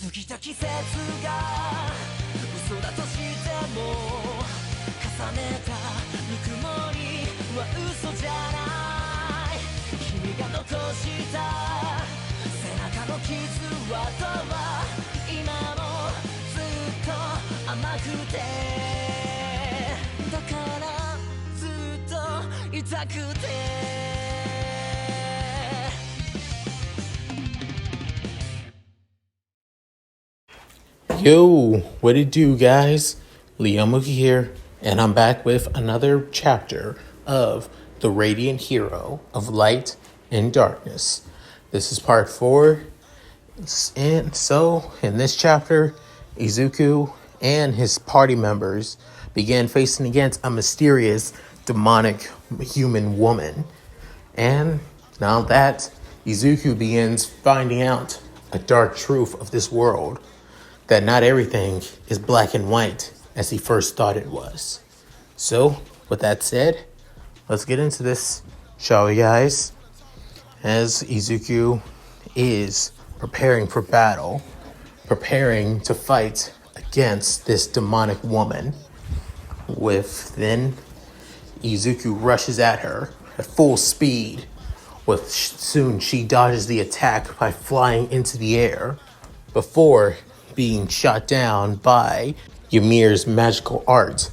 過ぎた季節が嘘だとしても重ねたぬくもりは嘘じゃない君が残した背中の傷跡は今もずっと甘くてだからずっと痛くてYo, what it do, guys? Leomuki here, and I'm back with another chapter of The Radiant Hero of Light and Darkness. This is part 4, and so in this chapter, Izuku and his party members began facing against a mysterious, demonic human woman. And now that Izuku begins finding out a dark truth of this world, that not everything is black and white as he first thought it was. So, with that said, let's get into this, shall we, guys? As Izuku is preparing for battle, preparing to fight against this demonic woman, then Izuku rushes at her at full speed. Soon she dodges the attack by flying into the air before being shot down by Ymir's magical art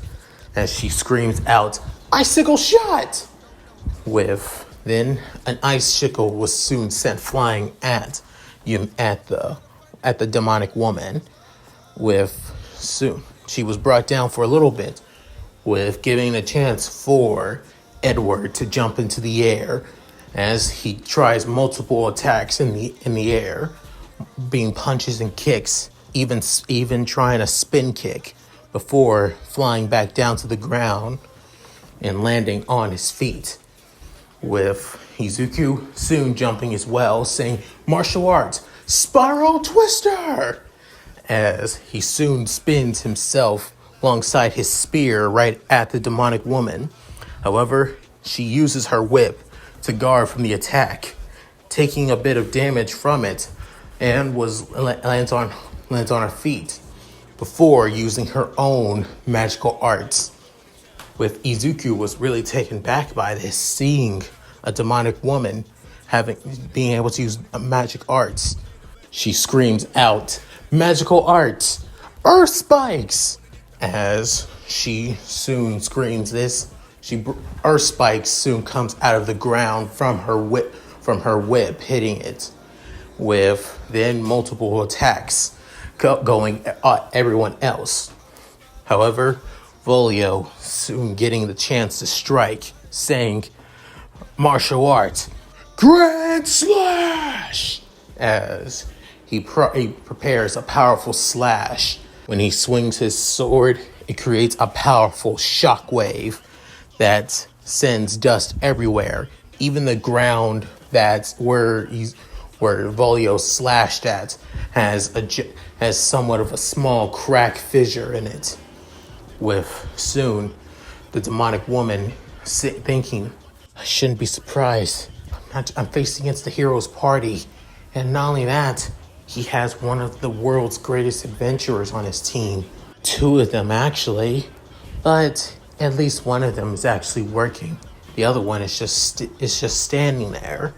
as she screams out, "Icicle shot!" Then an icicle was soon sent flying at the demonic woman. Soon she was brought down for a little bit, giving a chance for Edward to jump into the air as he tries multiple attacks in the air, being punches and kicks, even trying a spin kick before flying back down to the ground and landing on his feet, with Izuku soon jumping as well, saying martial arts, spiral twister, as he soon spins himself alongside his spear right at the demonic woman. However, she uses her whip to guard from the attack, taking a bit of damage from it, and lands on her feet before using her own magical arts. Izuku was really taken back by this, seeing a demonic woman being able to use magic arts. She screams out, "Magical arts! Earth spikes!" As she soon screams this, Earth spikes soon comes out of the ground from her whip, hitting it, with then multiple attacks going at everyone else. However, Volio soon getting the chance to strike, saying martial arts, Grand Slash, as he prepares a powerful slash. When he swings his sword, it creates a powerful shockwave that sends dust everywhere. Even the ground that's where Volio slashed at has somewhat of a small crack fissure in it. Soon the demonic woman thinking, I shouldn't be surprised. I'm facing against the hero's party, and not only that, he has one of the world's greatest adventurers on his team. 2 of them actually, but at least one of them is actually working. The other one is just standing there,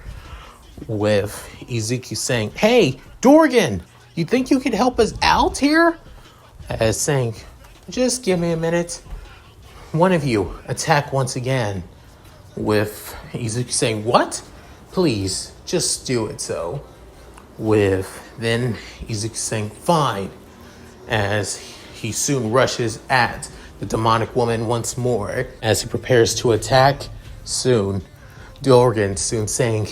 with Izuku saying, "Hey, Dorgan, you think you could help us out here?" As saying, "Just give me a minute. One of you attack once again." With Izuku saying, "What? Please, just do it so." Then Izuku saying, "Fine," as he soon rushes at the demonic woman once more. As he prepares to attack, Dorgan soon saying,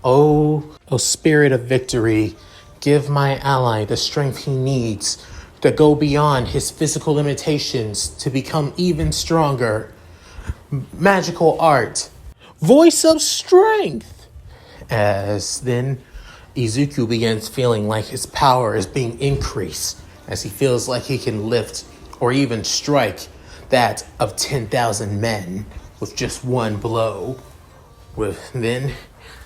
Oh, spirit of victory, give my ally the strength he needs to go beyond his physical limitations to become even stronger. Magical art, voice of strength." As then Izuku begins feeling like his power is being increased, as he feels like he can lift or even strike that of 10,000 men with just one blow. Then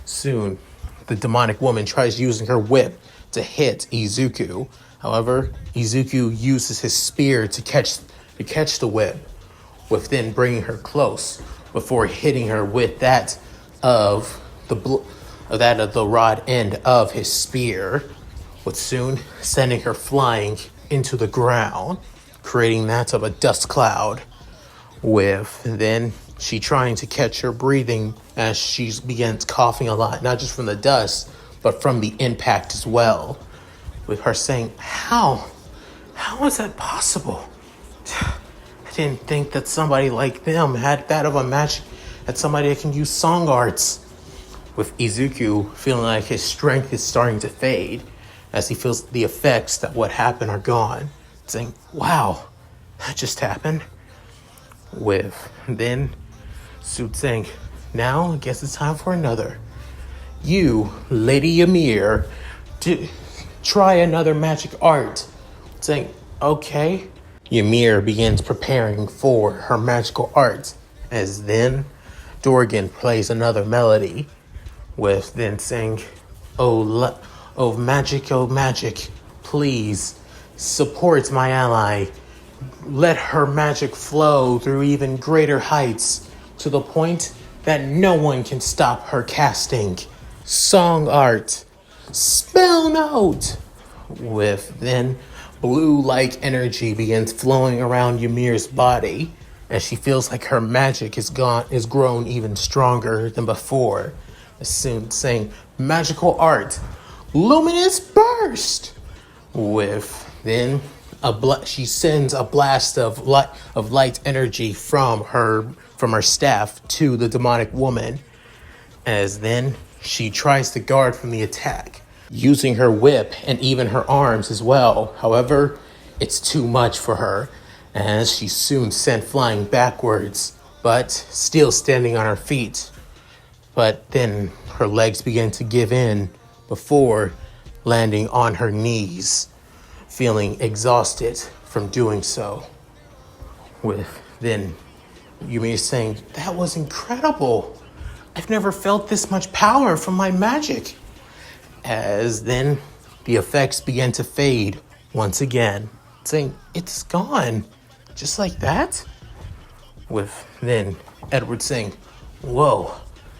soon the demonic woman tries using her whip to hit Izuku. However, Izuku uses his spear to catch the whip, with then bringing her close before hitting her with that of the rod end of his spear, with soon sending her flying into the ground, creating that of a dust cloud, with then she trying to catch her breathing as she begins coughing a lot, not just from the dust, but from the impact as well, with her saying, How is that possible? I didn't think that somebody like them had that of a magic, that somebody that can use song arts. With Izuku feeling like his strength is starting to fade as he feels the effects that what happened are gone, saying, wow, that just happened. With then Suit saying, now I guess it's time for another. You, Lady Ymir, try another magic art. Saying, okay. Ymir begins preparing for her magical art, as then Dorgan plays another melody, with then saying, oh magic, please support my ally. Let her magic flow through even greater heights, to the point that no one can stop her casting. Song art, spell note, with then blue-like energy begins flowing around Ymir's body as she feels like her magic is grown even stronger than before. As soon saying, magical art, luminous burst, with then she sends a blast of light energy from her staff to the demonic woman, as then she tries to guard from the attack, using her whip and even her arms as well. However, it's too much for her, as she's soon sent flying backwards, but still standing on her feet. But then her legs begin to give in before landing on her knees, feeling exhausted from doing so. With then Yumi saying, that was incredible. I've never felt this much power from my magic. As then the effects began to fade once again, saying, it's gone, just like that? With then Edward saying, whoa,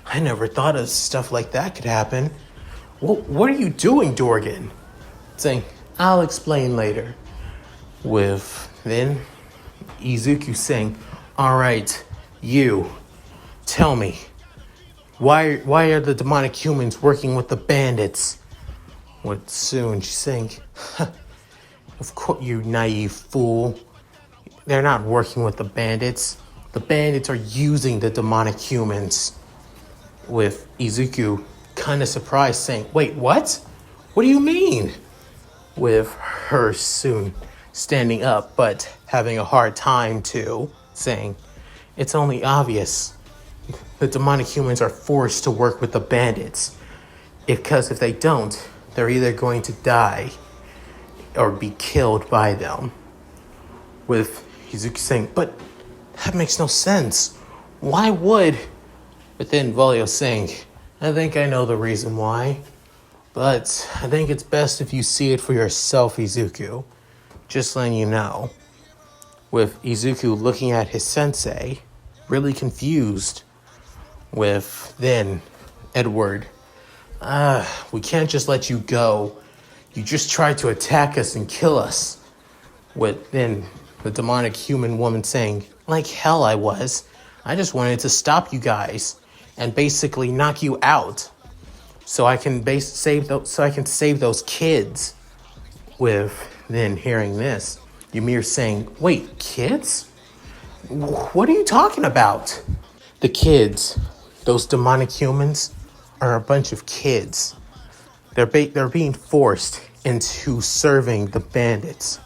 I never thought of stuff like that could happen. What are you doing, Dorgan? Saying, I'll explain later. With then Izuku saying, all right, you, tell me, why are the demonic humans working with the bandits? With soon she's saying, of course, you naive fool. They're not working with the bandits. The bandits are using the demonic humans. With Izuku kind of surprised, saying, wait, what? What do you mean? With her soon standing up, but having a hard time too, saying, it's only obvious. The demonic humans are forced to work with the bandits. Because if they don't, they're either going to die or be killed by them. With Izuku saying, but that makes no sense. Why would... But then Volio saying, I think I know the reason why. But I think it's best if you see it for yourself, Izuku. Just letting you know. With Izuku looking at his sensei, really confused. With then Edward, we can't just let you go. You just tried to attack us and kill us. With then the demonic human woman saying, like hell I was. I just wanted to stop you guys and basically knock you out, so I can save those kids. With then hearing this, Ymir saying, wait, kids? What are you talking about? The kids, those demonic humans, are a bunch of kids. They're being forced into serving the bandits.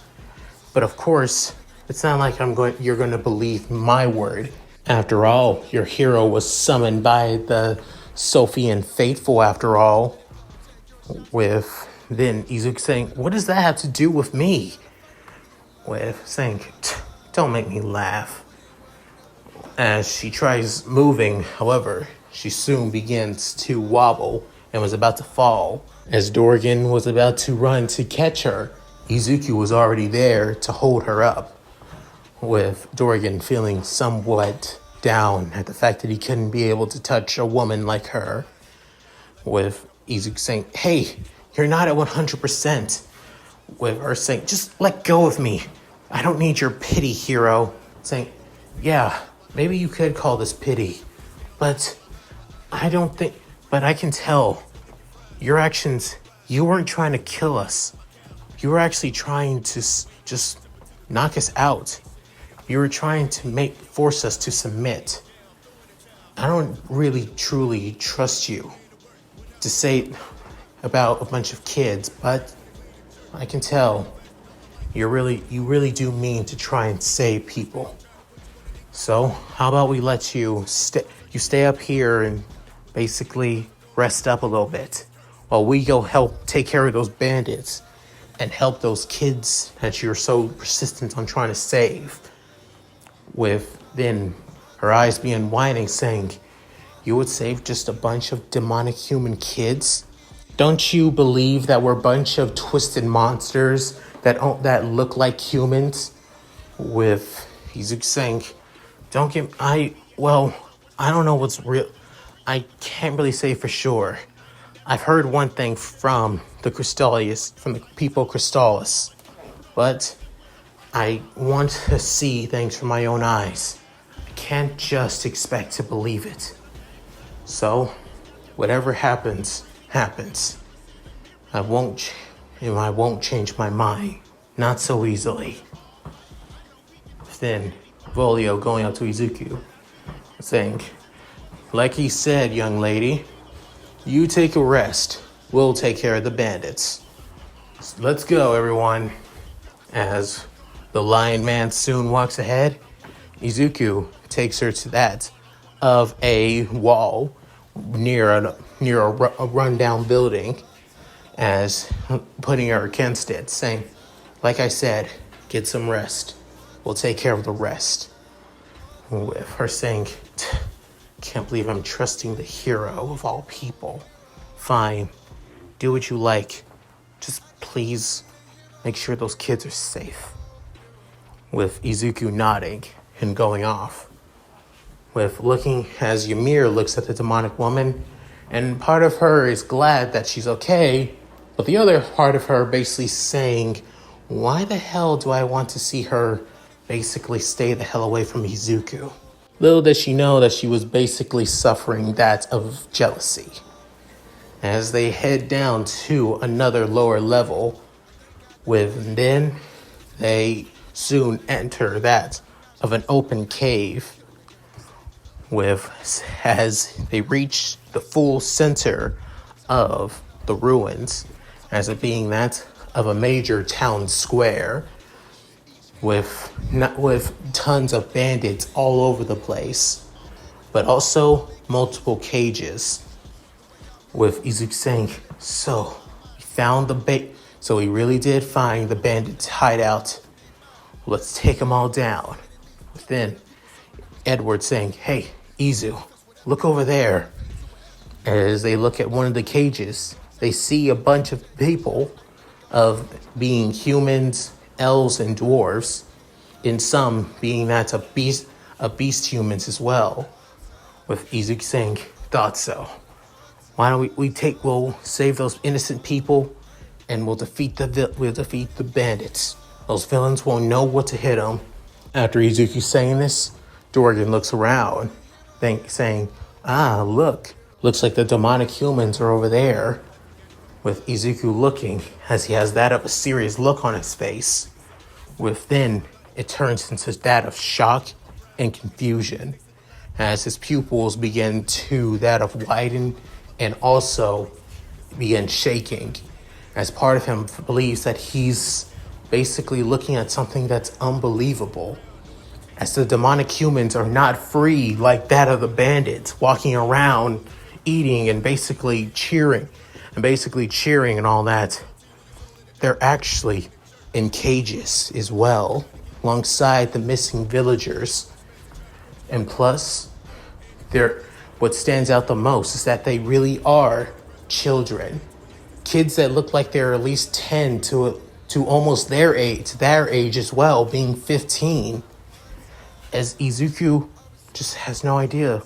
But of course, it's not like you're going to believe my word. After all, your hero was summoned by the Sophian Faithful after all. With then Izuku saying, what does that have to do with me? With saying, don't make me laugh. As she tries moving, however, she soon begins to wobble and was about to fall. As Dorgan was about to run to catch her, Izuku was already there to hold her up, with Dorgan feeling somewhat down at the fact that he couldn't be able to touch a woman like her, with Izuku saying, "Hey, you're not at 100%. With her saying, "Just let go of me. I don't need your pity, hero." Saying, "Yeah, maybe you could call this pity, but I can tell your actions, you weren't trying to kill us. You were actually trying to just knock us out. You were trying to force us to submit. I don't really truly trust you to say about a bunch of kids, but I can tell you really do mean to try and save people. So how about we let you stay up here and basically rest up a little bit while we go help take care of those bandits and help those kids that you're so persistent on trying to save." With then her eyes being whining, saying, "You would save just a bunch of demonic human kids? Don't you believe that we're a bunch of twisted monsters that look like humans?" With Izuku saying, I don't know what's real. I can't really say for sure. I've heard one thing from the people Crystallis, but I want to see things from my own eyes. I can't just expect to believe it. So, whatever happens, happens. I won't change my mind. Not so easily. Then, Volio going up to Izuku, saying, "Like he said, young lady, you take a rest. We'll take care of the bandits. So let's go, everyone." As the Lion Man soon walks ahead, Izuku takes her to that of a wall near a rundown building, as putting her against it, saying, "Like I said, get some rest. We'll take care of the rest." With her saying, "Can't believe I'm trusting the hero of all people. Fine, do what you like. Just please make sure those kids are safe." With Izuku nodding and going off. With looking as Ymir looks at the demonic woman, and part of her is glad that she's okay, but the other part of her basically saying, "Why the hell do I want to see her basically stay the hell away from Izuku?" Little does she know that she was basically suffering that of jealousy. As they head down to another lower level, then they soon enter that of an open cave. As they reach the full center of the ruins, as it being that of a major town square, with tons of bandits all over the place, but also multiple cages. With Izuku saying, "So, we really did find the bandits' hideout. Let's take them all down." Then Edward saying, "Hey, Izu, look over there." As they look at one of the cages, they see a bunch of people of being humans, elves, and dwarves, in some being that of beast humans as well. With Izuku saying, "Thought so. Why don't we'll save those innocent people, and we'll defeat the bandits. Those villains won't know what to hit them." After Izuku saying this, Dorgan looks around, saying, "Look, looks like the demonic humans are over there." With Izuku looking, as he has that of a serious look on his face. Then it turns into that of shock and confusion, as his pupils begin to that of widen and also begin shaking, as part of him believes that he's basically looking at something that's unbelievable, as the demonic humans are not free like that of the bandits, walking around, eating, and basically cheering and all that. They're actually in cages as well, alongside the missing villagers. And plus, what stands out the most is that they really are children. Kids that look like they're at least 10 to almost their age as well, being 15. As Izuku just has no idea.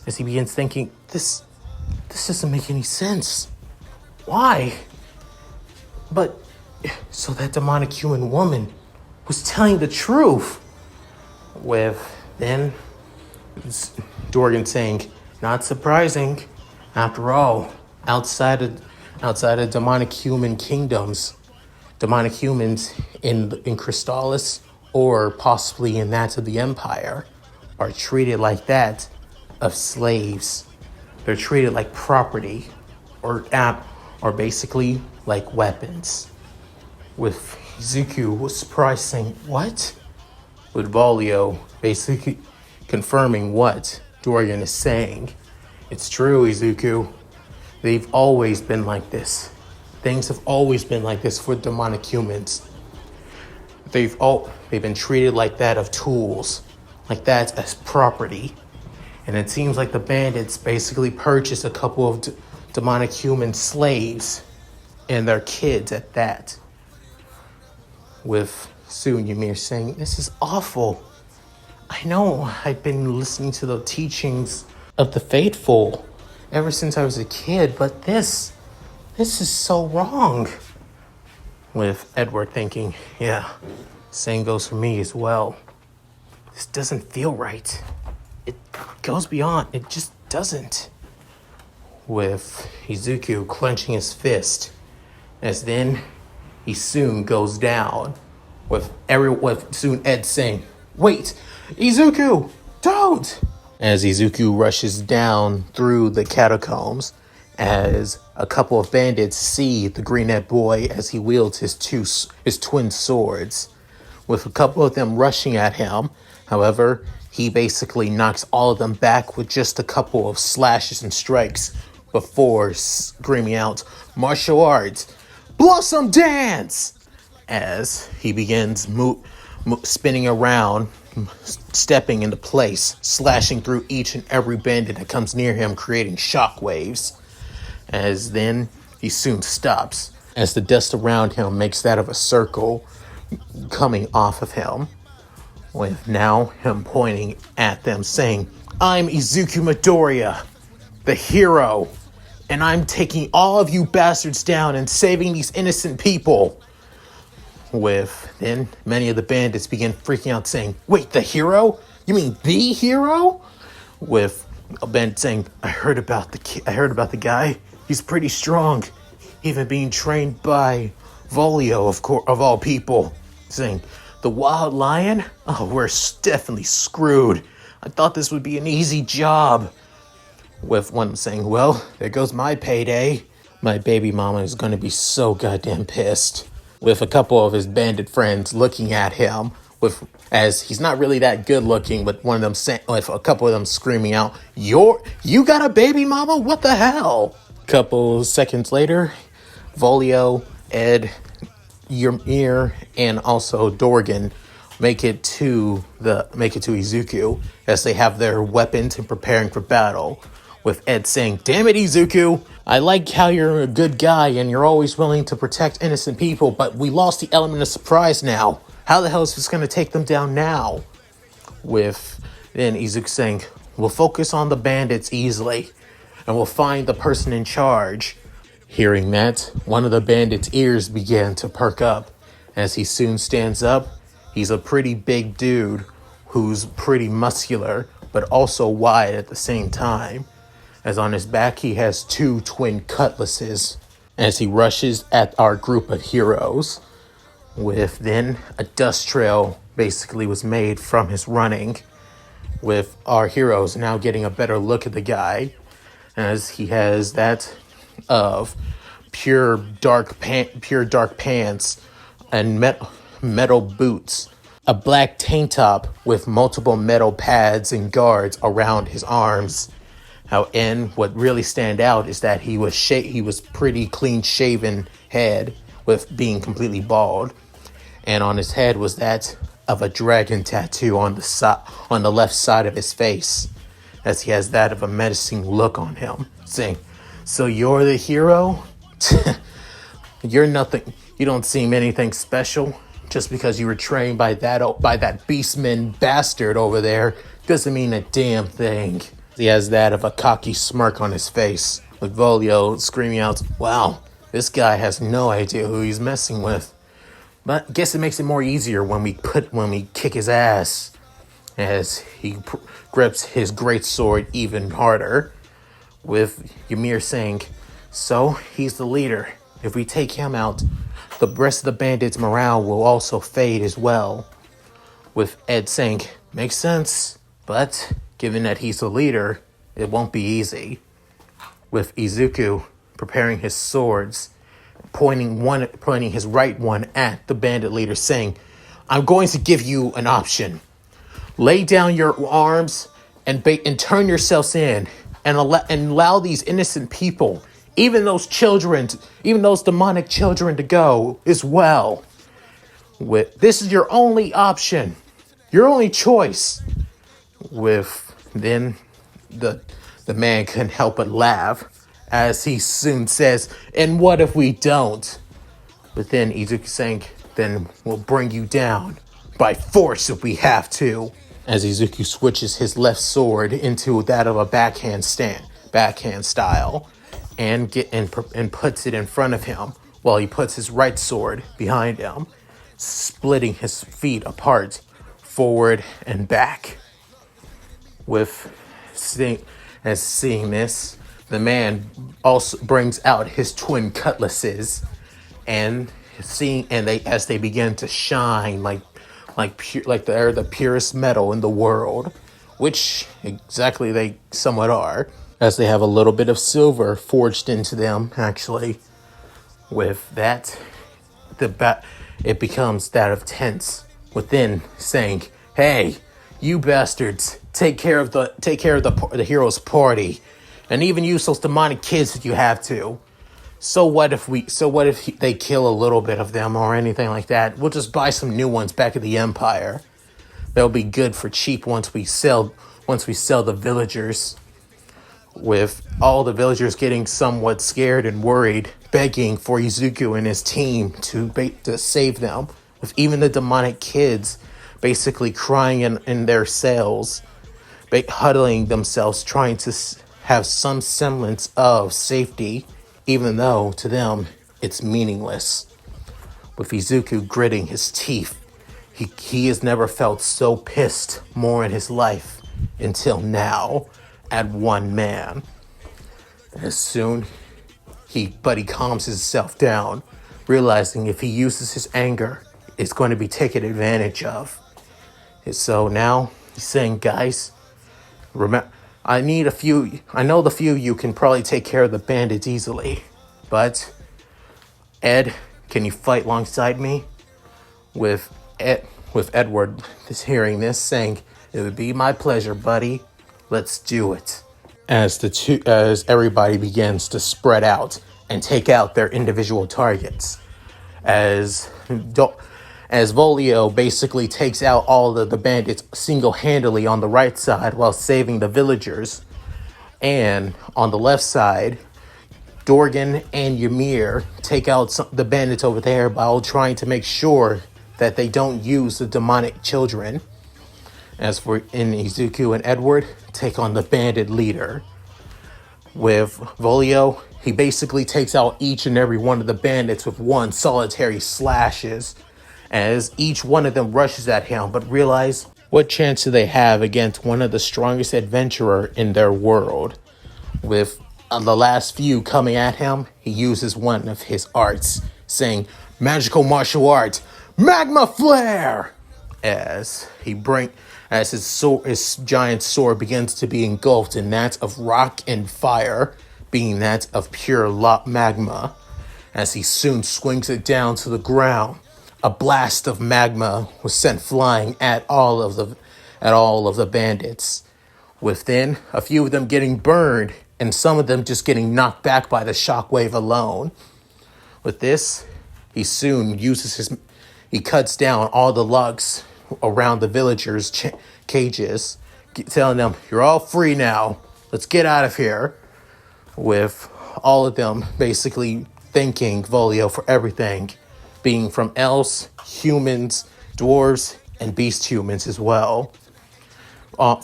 As he begins thinking, this doesn't make any sense. Why? But, so that demonic human woman was telling the truth. With then Dorgan saying, not surprising. After all, outside of demonic human kingdoms, demonic humans in Crystallis or possibly in that of the Empire are treated like that of slaves. They're treated like property or basically like weapons. With Izuku was surprised saying, what? With Volio basically confirming what Dorian is saying. It's true, Izuku. They've always been like this. Things have always been like this for demonic humans. They've been treated like that of tools, like that as property. And it seems like the bandits basically purchased a couple of demonic human slaves and their kids at that. With Soon Ymir saying, this is awful. I know I've been listening to the teachings of the faithful ever since I was a kid, but this is so wrong. With Edward thinking, yeah, same goes for me as well. This doesn't feel right. It goes beyond, it just doesn't. With Izuku clenching his fist, as then he soon goes down. With soon Ed saying, wait, Izuku, don't! As Izuku rushes down through the catacombs, as a couple of bandits see the green-eyed boy as he wields his twin swords. With a couple of them rushing at him, however, he basically knocks all of them back with just a couple of slashes and strikes before screaming out, martial arts, Blossom Dance! As he begins spinning around, stepping into place, slashing through each and every bandit that comes near him, creating shockwaves. As then he soon stops, as the dust around him makes that of a circle coming off of him, with now him pointing at them saying, I'm Izuku Midoriya, the hero, and I'm taking all of you bastards down and saving these innocent people. With then many of the bandits begin freaking out saying, wait, the hero? You mean the hero? With a bandit saying, I heard about the guy. He's pretty strong, even being trained by Volio, of all people. Saying, the wild lion? Oh, we're definitely screwed. I thought this would be an easy job. With one saying, well, there goes my payday. My baby mama is going to be so goddamn pissed. With a couple of his bandit friends looking at him, as he's not really that good looking, but one of them with a couple of them screaming out, you got a baby mama? What the hell? Couple seconds later, Volio, Ed, Ymir, and also Dorgan make it to Izuku as they have their weapons and preparing for battle. With Ed saying, damn it, Izuku, I like how you're a good guy and you're always willing to protect innocent people, but we lost the element of surprise now. How the hell is this going to take them down now? With then Izuku saying, we'll focus on the bandits easily, and we'll find the person in charge. Hearing that, one of the bandits' ears began to perk up. As he soon stands up, he's a pretty big dude who's pretty muscular, but also wide at the same time. As on his back, he has 2 twin cutlasses as he rushes at our group of heroes. With then a dust trail basically was made from his running, with our heroes now getting a better look at the guy, as he has that of pure dark pants and metal boots, a black tank top with multiple metal pads and guards around his arms. And what really stand out is that he was pretty clean shaven head with being completely bald, and on his head was that of a dragon tattoo on the left side of his face, as he has that of a menacing look on him, saying, So you're the hero? You're nothing. You don't seem anything special. Just because you were trained by that beastman bastard over there doesn't mean a damn thing. He has that of a cocky smirk on his face, with Volio screaming out, "Wow, this guy has no idea who he's messing with." But I guess it makes it more easier when we kick his ass, as he grips his great sword even harder, with Ymir saying, "So he's the leader. If we take him out, the rest of the bandits' morale will also fade as well." With Ed saying, "Makes sense, but given that he's the leader, it won't be easy." With Izuku preparing his swords, pointing his right one at the bandit leader, saying, "I'm going to give you an option. Lay down your arms and turn yourselves in, and allow these innocent people, even those children, even those demonic children, to go as well. This is your only option, your only choice." With then the man couldn't help but laugh, as he soon says, "And what if we don't?" But then Izuku saying, "Then we'll bring you down by force if we have to." As Izuku switches his left sword into that of a backhand style, and puts it in front of him, while he puts his right sword behind him, splitting his feet apart, forward and back. Seeing this, the man also brings out his twin cutlasses, and as they begin to shine they're the purest metal in the world, which exactly they somewhat are, as they have a little bit of silver forged into them, actually. With that, it becomes that of Tense within, saying, "Hey, you bastards, take care of the hero's party, and even use those demonic kids if you have to. So what if they kill a little bit of them or anything like that? We'll just buy some new ones back at the Empire. They'll be good for cheap once we sell the villagers." With all the villagers getting somewhat scared and worried, begging for Izuku and his team to save them, with even the demonic kids basically crying in their cells, huddling themselves, trying to have some semblance of safety, even though to them it's meaningless. With Izuku gritting his teeth, he has never felt so pissed more in his life until now, at one man. As soon he calms himself down, realizing if he uses his anger, it's going to be taken advantage of. So now he's saying, "Guys, I know the few of you can probably take care of the bandits easily, but Ed, can you fight alongside me?" With Edward hearing this, saying, "It would be my pleasure, buddy. Let's do it." As everybody begins to spread out and take out their individual targets, as Volio basically takes out all the bandits single-handedly on the right side while saving the villagers, and on the left side, Dorgan and Ymir take out the bandits over there while trying to make sure that they don't use the demonic children. As for Izuku and Edward, take on the bandit leader. With Volio, he basically takes out each and every one of the bandits with one solitary slashes, as each one of them rushes at him, but realize what chance do they have against one of the strongest adventurer in their world. With the last few coming at him, he uses one of his arts, saying, "Magical martial art, Magma Flare!" As his giant sword begins to be engulfed in that of rock and fire, being that of pure magma. As he soon swings it down to the ground, a blast of magma was sent flying at all of the bandits. Within a few of them getting burned, and some of them just getting knocked back by the shockwave alone. With this, he soon he cuts down all the lugs around the villagers' cages, telling them, "You're all free now. Let's get out of here." With all of them basically thanking Volio for everything, being from elves, humans, dwarves, and beast humans as well.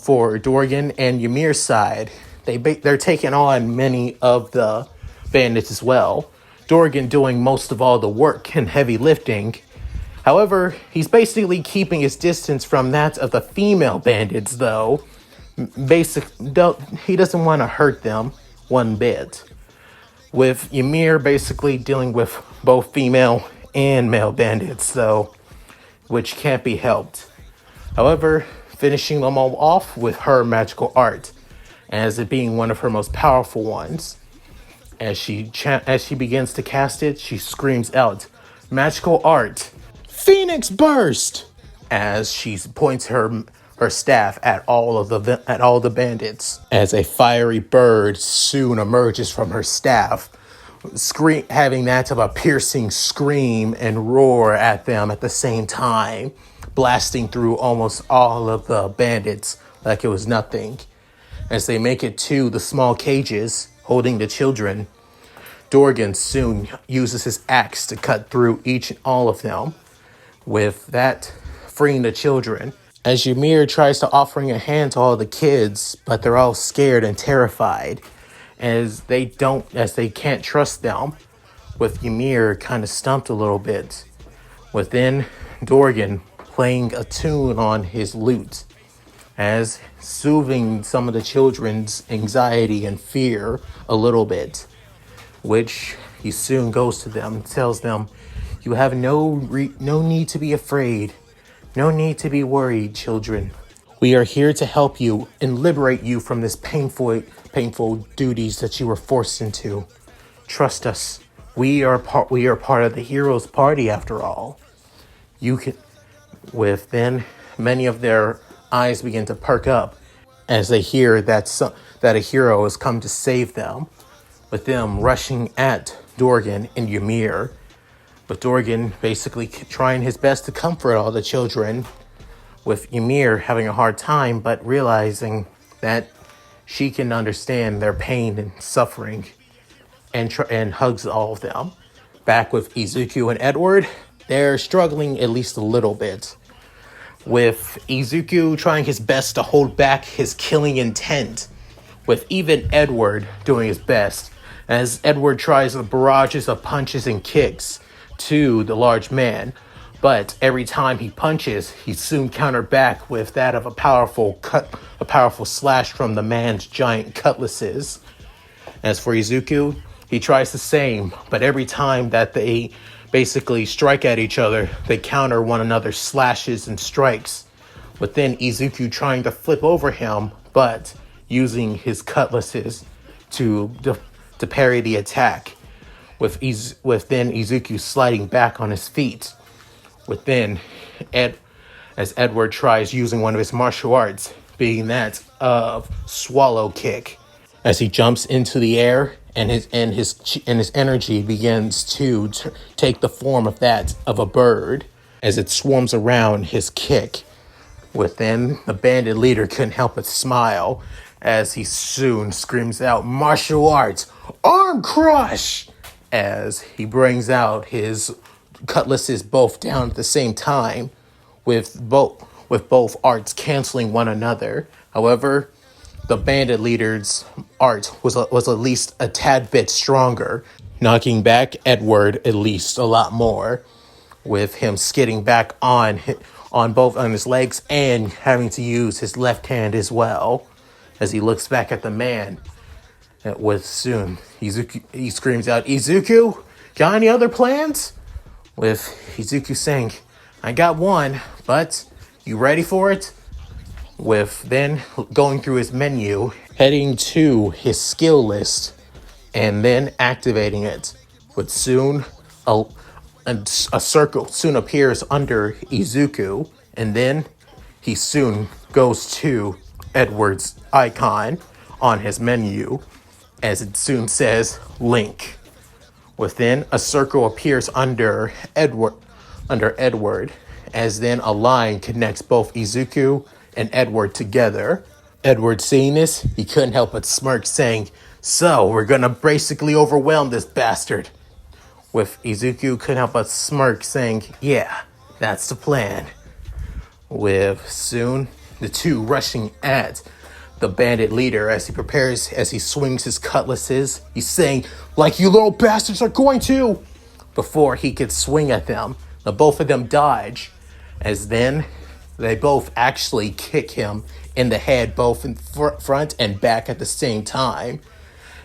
For Dorgan and Ymir's side, they're taking on many of the bandits as well. Dorgan doing most of all the work and heavy lifting. However, he's basically keeping his distance from that of the female bandits, though. He doesn't want to hurt them one bit. With Ymir basically dealing with both female and male bandits, though, which can't be helped. However, finishing them all off with her magical art, as it being one of her most powerful ones. As she begins to cast it, she screams out, "Magical art! Phoenix burst!" As she points her staff at all the bandits. As a fiery bird soon emerges from her staff, having that of a piercing scream and roar at them at the same time, blasting through almost all of the bandits like it was nothing. As they make it to the small cages holding the children, Dorgan soon uses his axe to cut through each and all of them, with that freeing the children. As Ymir tries to offering a hand to all the kids, but they're all scared and terrified, as they can't trust them, with Ymir kind of stumped a little bit. Within Dorgan playing a tune on his lute, as soothing some of the children's anxiety and fear a little bit, which he soon goes to them and tells them, "You have no need to be afraid. No need to be worried, children. We are here to help you and liberate you from this painful duties that you were forced into. Trust us. We are part of the hero's party after all." Then many of their eyes begin to perk up as they hear that a hero has come to save them, with them rushing at Dorgan and Ymir. But Dorgan basically trying his best to comfort all the children, with Ymir having a hard time, but realizing that she can understand their pain and suffering, and hugs all of them. Back with Izuku and Edward, they're struggling at least a little bit, with Izuku trying his best to hold back his killing intent, with even Edward doing his best, as Edward tries barrages of punches and kicks to the large man, but every time he punches, he's soon countered back with that of a powerful slash from the man's giant cutlasses. As for Izuku, he tries the same, but every time that they basically strike at each other, they counter one another's slashes and strikes, with then Izuku trying to flip over him, but using his cutlasses to parry the attack, with then Izuku sliding back on his feet, with then as Edward tries using one of his martial arts, being that of swallow kick, as he jumps into the air and his energy begins to take the form of that of a bird as it swarms around his kick. Within, the bandit leader couldn't help but smile as he soon screams out, "Martial arts, arm crush!" as he brings out his cutlasses both down at the same time, with both arts canceling one another. However, the bandit leader's art was at least a tad bit stronger, knocking back Edward at least a lot more, with him skidding back on his legs and having to use his left hand as well, as he looks back at the man. With soon, Izuku, he screams out, "Izuku, got any other plans?" With Izuku saying, "I got one, but you ready for it?" With then going through his menu, heading to his skill list, and then activating it. With soon, a circle soon appears under Izuku, and then he soon goes to Edward's icon on his menu, as it soon says Link. Within, a circle appears under Edward, as then a line connects both Izuku and Edward together. Edward seeing this, he couldn't help but smirk, saying, So we're gonna basically overwhelm this bastard. With Izuku couldn't help but smirk, saying, yeah, that's the plan. With soon the two rushing at the bandit leader as he swings his cutlasses. He's saying, like you little bastards are going to! Before he could swing at them, the both of them dodge, as then they both actually kick him in the head, both in front and back at the same time.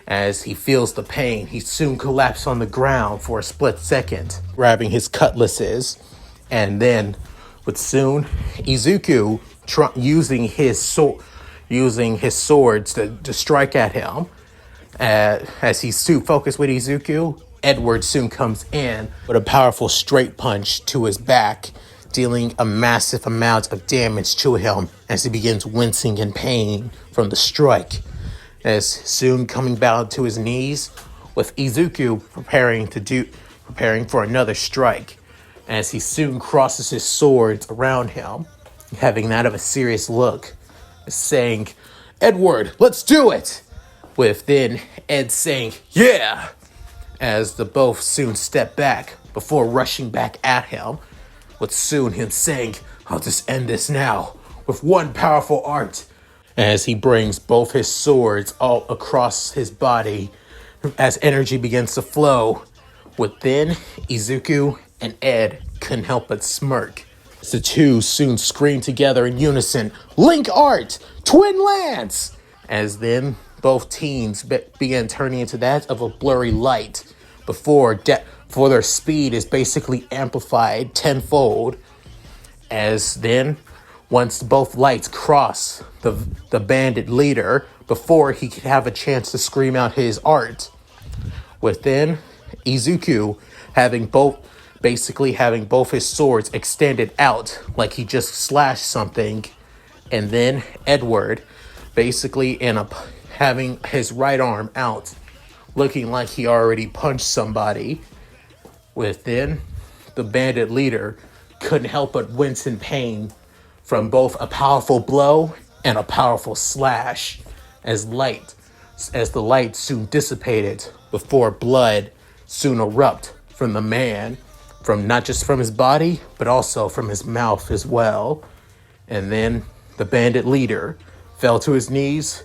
As he feels the pain, he soon collapses on the ground for a split second, grabbing his cutlasses. And then, with soon, Izuku using his swords to strike at him. As he's too focused with Izuku, Edward soon comes in with a powerful straight punch to his back, dealing a massive amount of damage to him as he begins wincing in pain from the strike. As soon coming down to his knees, with Izuku preparing for another strike, as he soon crosses his swords around him, having that of a serious look, saying, Edward, let's do it! With then Ed saying, yeah! As the both soon step back before rushing back at him, with soon him saying, I'll just end this now, with one powerful art, as he brings both his swords all across his body as energy begins to flow. Within, Izuku and Ed couldn't help but smirk. The two soon scream together in unison, Link Art! Twin Lance! As then, both teams began turning into that of a blurry light before their speed is basically amplified tenfold. As then, once both lights cross the bandit leader before he could have a chance to scream out his art. Within, Izuku having both his swords extended out like he just slashed something. And then Edward basically having his right arm out, looking like he already punched somebody. Within, the bandit leader couldn't help but wince in pain from both a powerful blow and a powerful slash, as the light soon dissipated before blood soon erupt from the man, from not just from his body, but also from his mouth as well. And then the bandit leader fell to his knees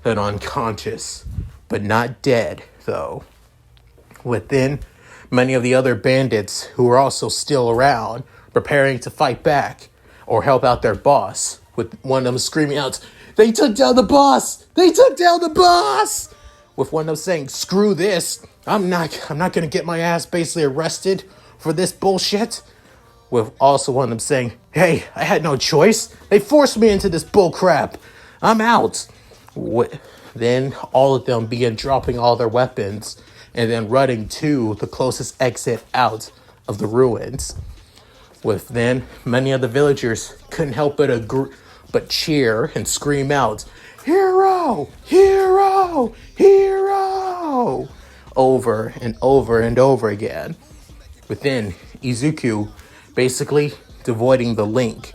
and unconscious, but not dead, though. Within, many of the other bandits who were also still around, preparing to fight back or help out their boss, with one of them screaming out, they took down the boss! They took down the boss! With one of them saying, screw this, I'm not gonna get my ass basically arrested for this bullshit. With also one of them saying, hey, I had no choice. They forced me into this bullcrap. I'm out. Then all of them began dropping all their weapons and then running to the closest exit out of the ruins. With then, many of the villagers couldn't help but cheer and scream out, hero, hero, hero, over and over and over again. Within, Izuku basically devoiding the link,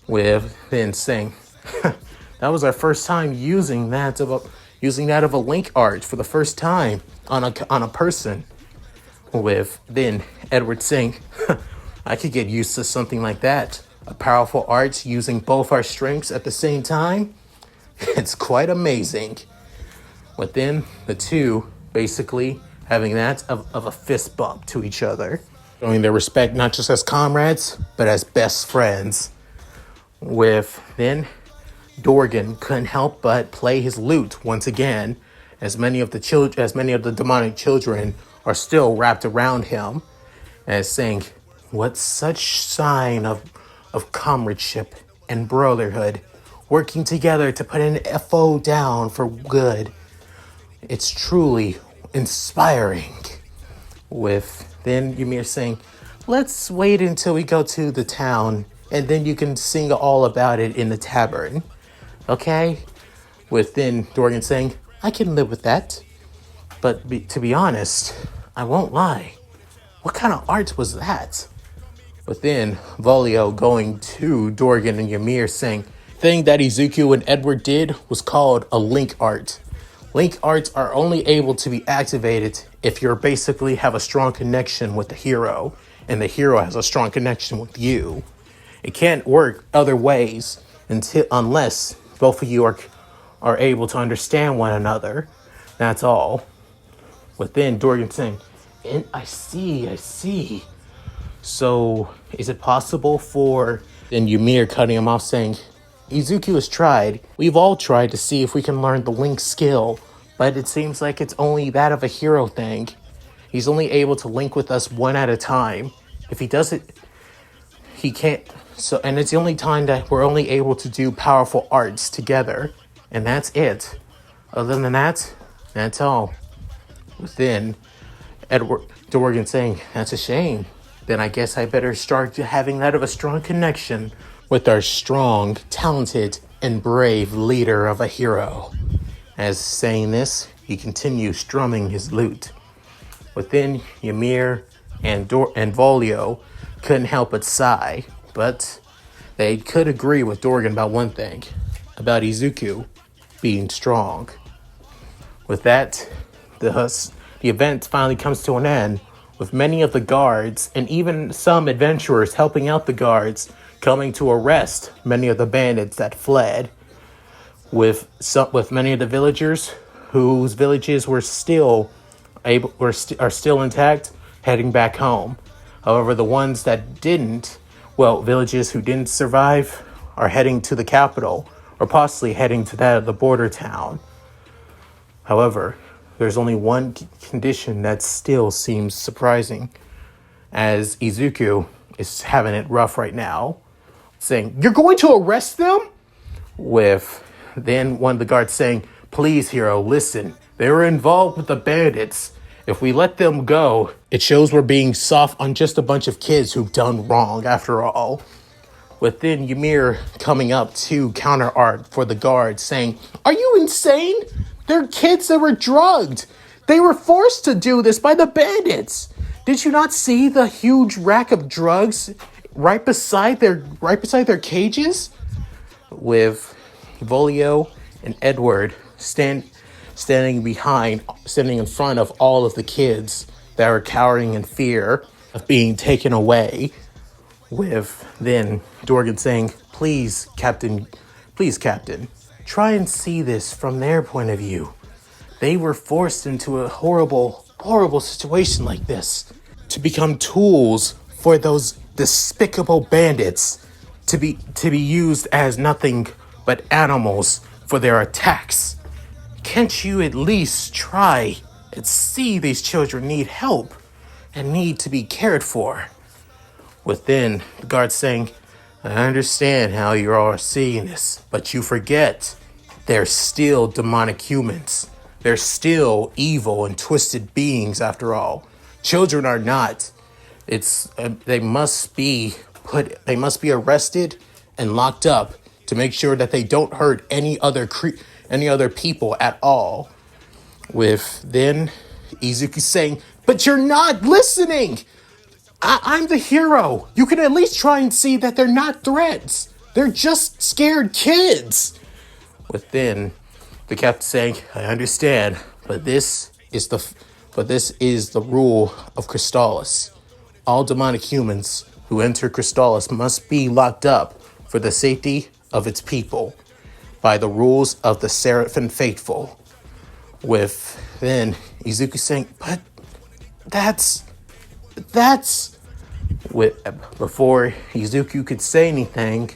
with then saying, that was our first time using that of a link art for the first time on a person. With then Edward saying, I could get used to something like that. A powerful art using both our strengths at the same time. It's quite amazing. Within the two basically having that of a fist bump to each other, showing their respect not just as comrades, but as best friends. With then Dorgan couldn't help but play his lute once again, as many of the demonic children are still wrapped around him, as saying, what such sign of comradeship and brotherhood, working together to put an foe down for good. It's truly inspiring. With then Ymir saying, let's wait until we go to the town, and then you can sing all about it in the tavern. Okay? With then Dorgan saying, I can live with that. But to be honest, I won't lie. What kind of art was that? But then Volio going to Dorgan and Ymir saying, the thing that Izuku and Edward did was called a link art. Link arts are only able to be activated if you basically have a strong connection with the hero, and the hero has a strong connection with you. It can't work other ways unless both of you are able to understand one another. That's all. But then Dorgan saying, and I see. So is it possible for... Then Ymir cutting him off saying, Izuku has tried. We've all tried to see if we can learn the Link skill, but it seems like it's only that of a hero thing. He's only able to link with us one at a time. If he does it, he can't. So, and it's the only time that we're only able to do powerful arts together, and that's it. Other than that, that's all. Then Dorgan saying, that's a shame. Then I guess I better start having that of a strong connection with our strong, talented, and brave leader of a hero. As saying this, he continues strumming his lute. Within, Ymir and Volio couldn't help but sigh, but they could agree with Dorgan about one thing, about Izuku being strong. With that, the event finally comes to an end, with many of the guards and even some adventurers helping out the guards coming to arrest many of the bandits that fled, with many of the villagers whose villages are still intact, heading back home. However, the ones that villages who didn't survive are heading to the capital, or possibly heading to that of the border town. However, there's only one condition that still seems surprising, as Izuku is having it rough right now, saying, "You're going to arrest them?" With then one of the guards saying, "Please, hero, listen. They were involved with the bandits. If we let them go, it shows we're being soft on just a bunch of kids who've done wrong after all." With then Ymir coming up to counter art for the guards, saying, "Are you insane? They're kids that were drugged. They were forced to do this by the bandits. Did you not see the huge rack of drugs right beside their cages?" With Volio and Edward standing in front of all of the kids that are cowering in fear of being taken away. With then Dorgan saying, please, Captain, try and see this from their point of view. They were forced into a horrible, horrible situation like this to become tools for those despicable bandits to be used as nothing but animals for their attacks. Can't you at least try and see these children need help and need to be cared for? Within, the guard saying, I understand how you are seeing this, but you forget they're still demonic humans. They're still evil and twisted beings after all. Children are not. They must be arrested and locked up to make sure that they don't hurt any other people at all. With then Izuku saying, but you're not listening. I'm the hero. You can at least try and see that they're not threats. They're just scared kids. Within, the captain saying, I understand, but this is the rule of Crystallis. All demonic humans who enter Crystallis must be locked up for the safety of its people by the rules of the Seraphim Faithful. With then Izuku saying, but that's before Izuku could say anything,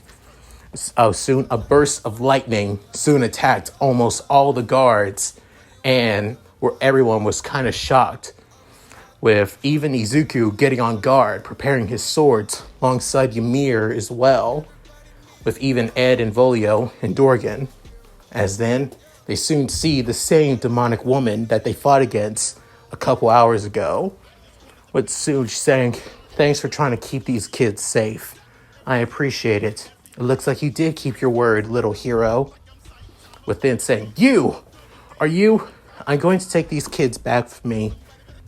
soon a burst of lightning soon attacked almost all the guards, and where everyone was kind of shocked, with even Izuku getting on guard, preparing his swords alongside Ymir as well, with even Ed and Volio and Dorgan, as then they soon see the same demonic woman that they fought against a couple hours ago, with Suj saying, thanks for trying to keep these kids safe. I appreciate it. It looks like you did keep your word, little hero. With then saying, I'm going to take these kids back with me.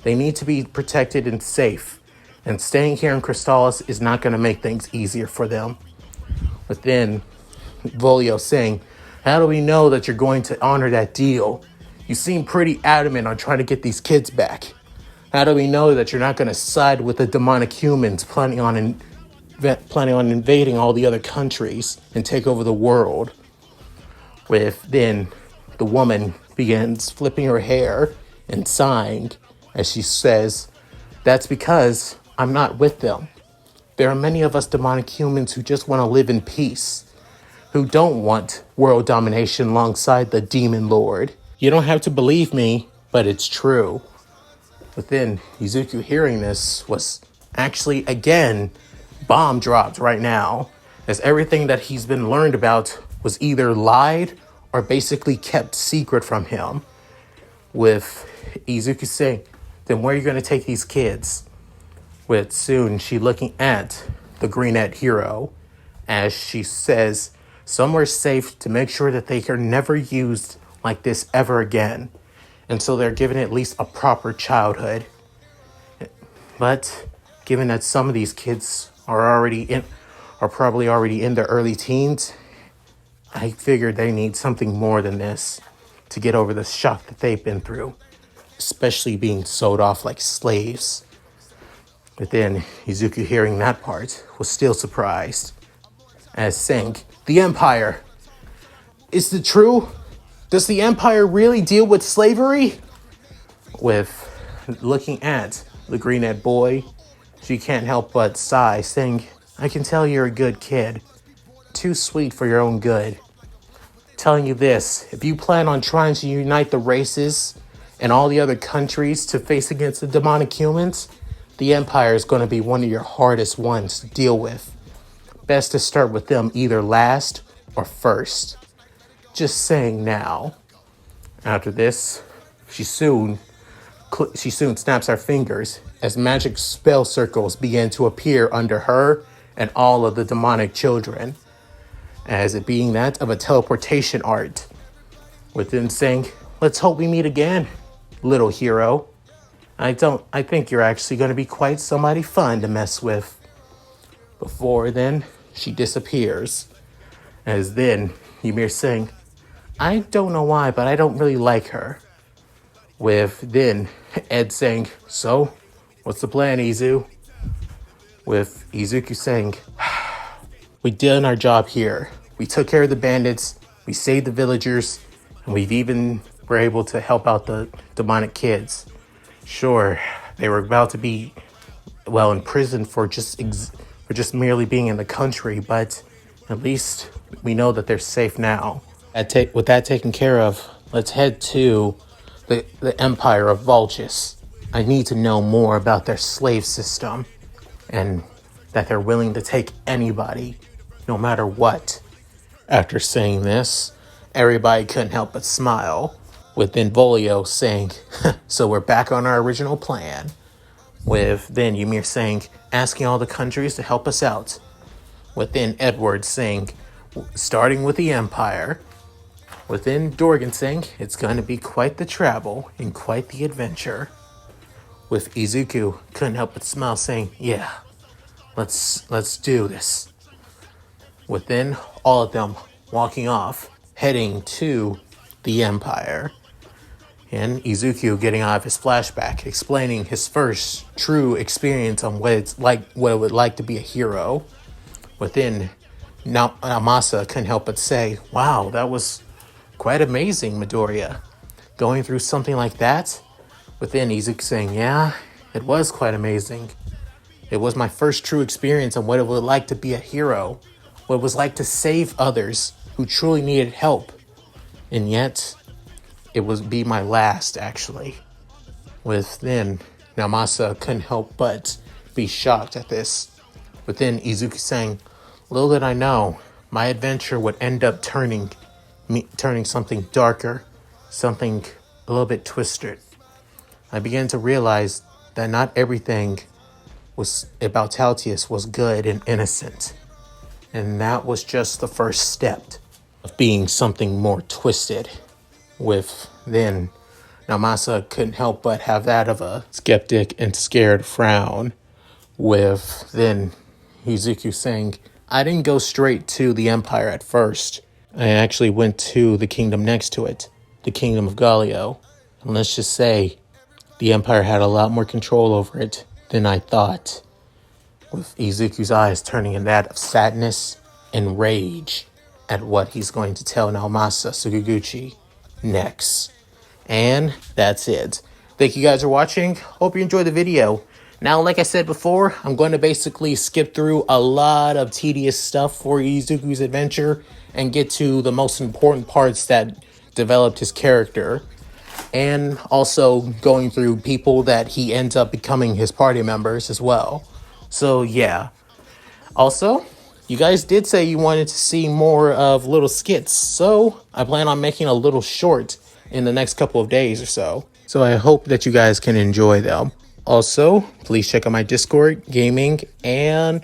They need to be protected and safe. And staying here in Crystallis is not going to make things easier for them. But then Volio saying, how do we know that you're going to honor that deal? You seem pretty adamant on trying to get these kids back. How do we know that you're not going to side with the demonic humans planning on invading all the other countries and take over the world? With then the woman begins flipping her hair and sighing as she says, "That's because I'm not with them. There are many of us demonic humans who just want to live in peace, who don't want world domination alongside the demon lord. You don't have to believe me, but it's true." But then Izuku hearing this was actually again bomb dropped right now, as everything that he's been learned about was either lied or basically kept secret from him. With Izuku saying, "Then where are you going to take these kids?" With soon she looking at the greenette hero as she says, "Somewhere safe to make sure that they are never used like this ever again. And so they're given at least a proper childhood." But given that some of these kids are probably already in their early teens, I figured they need something more than this to get over the shock that they've been through, especially being sold off like slaves. But then Izuku, hearing that part, was still surprised, as saying, "The Empire! Is it true? Does the Empire really deal with slavery?" With looking at the greenette boy, she can't help but sigh, saying, "I can tell you're a good kid. Too sweet for your own good. Telling you this, if you plan on trying to unite the races and all the other countries to face against the demonic humans, the Empire is going to be one of your hardest ones to deal with. Best to start with them either last or first. Just saying now." After this, she soon snaps her fingers as magic spell circles begin to appear under her and all of the demonic children, as it being that of a teleportation art. Within saying, "Let's hope we meet again, little hero. I think you're actually going to be quite somebody fun to mess with." Before then, she disappears. As then, Ymir saying, "I don't know why, but I don't really like her." With then Ed saying, "So, what's the plan, Izu?" With Izuku saying, "We did our job here. We took care of the bandits, we saved the villagers, and we've even were able to help out the demonic kids. Sure, they were about to be, in prison for just merely being in the country, but at least we know that they're safe now. With that taken care of, let's head to the Empire of Vultus. I need to know more about their slave system, and that they're willing to take anybody, no matter what." After saying this, everybody couldn't help but smile, with Volio saying, "So we're back on our original plan." With then Ymir saying, "Asking all the countries to help us out." Within Edward saying, "Starting with the Empire." Within Dorgan saying, "It's going to be quite the travel and quite the adventure." With Izuku couldn't help but smile, saying, "Yeah, let's do this." Within all of them walking off, heading to the Empire. And Izuku getting out of his flashback, explaining his first true experience on what it would like to be a hero. Within Amasa couldn't help but say, "Wow, that was quite amazing, Midoriya. Going through something like that?" Within Izuku saying, "Yeah, it was quite amazing. It was my first true experience on what it would like to be a hero, what it was like to save others who truly needed help. And yet, it would be my last, actually." Within Namasa couldn't help but be shocked at this. Within Izuku saying, "Little did I know, my adventure would end up turning something darker, something a little bit twisted. I began to realize that not everything about Taltius was good and innocent. And that was just the first step of being something more twisted." With then, Namasa couldn't help but have that of a skeptic and scared frown. With then Izuku saying, "I didn't go straight to the Empire at first. I actually went to the kingdom next to it. the kingdom of Galio. And let's just say the Empire had a lot more control over it than I thought, with Izuku's eyes turning in that of sadness and rage at what he's going to tell Naomasa Sugiguchi next. And that's it. Thank you guys for watching. Hope you enjoyed the video. Now, like I said before, I'm going to basically skip through a lot of tedious stuff for Izuku's adventure and get to the most important parts that developed his character. And also going through people that he ends up becoming his party members as well. So, yeah. Also, you guys did say you wanted to see more of little skits. So, I plan on making a little short in the next couple of days or so. So, I hope that you guys can enjoy them. Also, please check out my Discord, gaming, and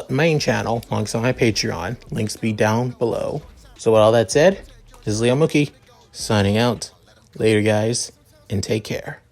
main channel alongside my Patreon. Links be down below. So, with all that said, this is Leo Mookie, signing out. Later, guys, and take care.